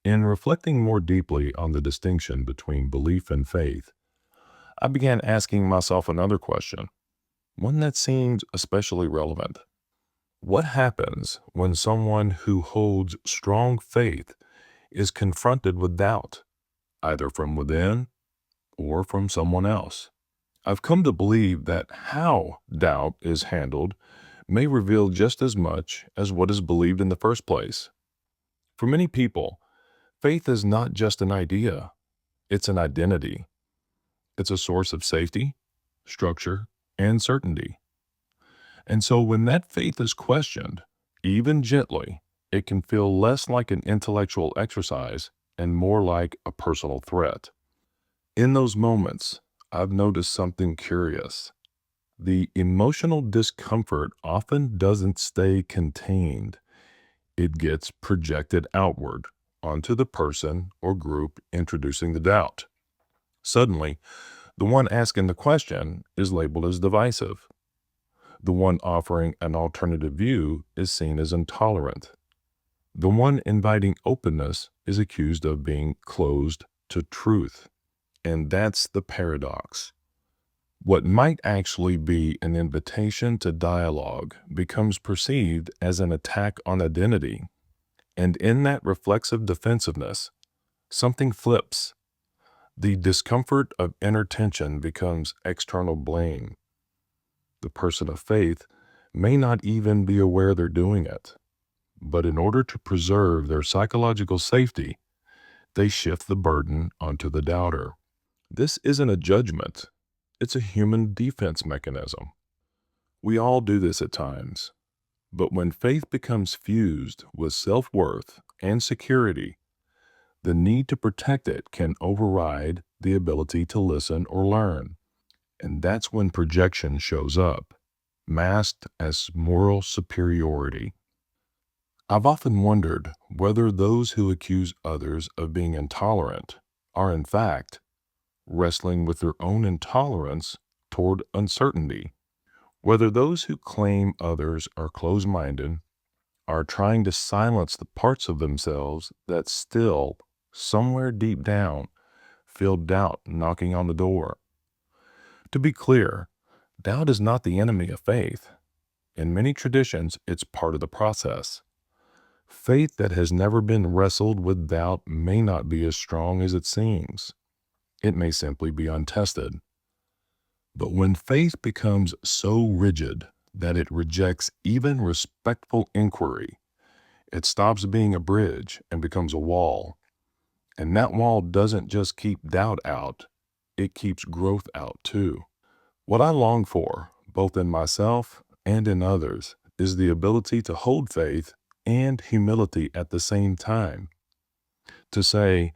In reflecting more deeply on the distinction between belief and faith, I began asking myself another question, one that seemed especially relevant. What happens when someone who holds strong faith is confronted with doubt, either from within or from someone else? I've come to believe that how doubt is handled may reveal just as much as what is believed in the first place. For many people, faith is not just an idea, it's an identity. It's a source of safety, structure, and certainty. And so when that faith is questioned, even gently, it can feel less like an intellectual exercise and more like a personal threat. In those moments, I've noticed something curious. The emotional discomfort often doesn't stay contained. It gets projected outward onto the person or group introducing the doubt. Suddenly, the one asking the question is labeled as divisive. The one offering an alternative view is seen as intolerant. The one inviting openness is accused of being closed to truth. And that's the paradox. What might actually be an invitation to dialogue becomes perceived as an attack on identity. And in that reflexive defensiveness, something flips. The discomfort of inner tension becomes external blame. The person of faith may not even be aware they're doing it, but in order to preserve their psychological safety, they shift the burden onto the doubter. This isn't a judgment, it's a human defense mechanism. We all do this at times, but when faith becomes fused with self-worth and security, the need to protect it can override the ability to listen or learn. And that's when projection shows up, masked as moral superiority. I've often wondered whether those who accuse others of being intolerant are, in fact, wrestling with their own intolerance toward uncertainty. Whether those who claim others are closed minded are trying to silence the parts of themselves that still, somewhere deep down, feel doubt knocking on the door. To be clear, doubt is not the enemy of faith. In many traditions, it's part of the process. Faith that has never been wrestled with doubt may not be as strong as it seems. It may simply be untested. But when faith becomes so rigid that it rejects even respectful inquiry, it stops being a bridge and becomes a wall. And that wall doesn't just keep doubt out, it keeps growth out too. What I long for, both in myself and in others, is the ability to hold faith and humility at the same time. To say,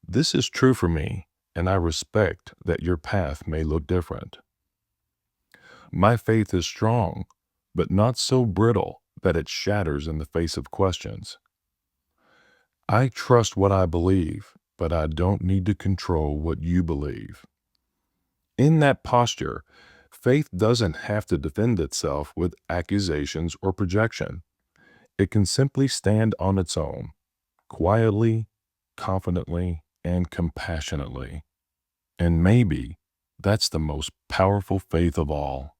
this is true for me, and I respect that your path may look different. My faith is strong, but not so brittle that it shatters in the face of questions. I trust what I believe, but I don't need to control what you believe. In that posture, faith doesn't have to defend itself with accusations or projection. It can simply stand on its own, quietly, confidently, and compassionately. And maybe that's the most powerful faith of all.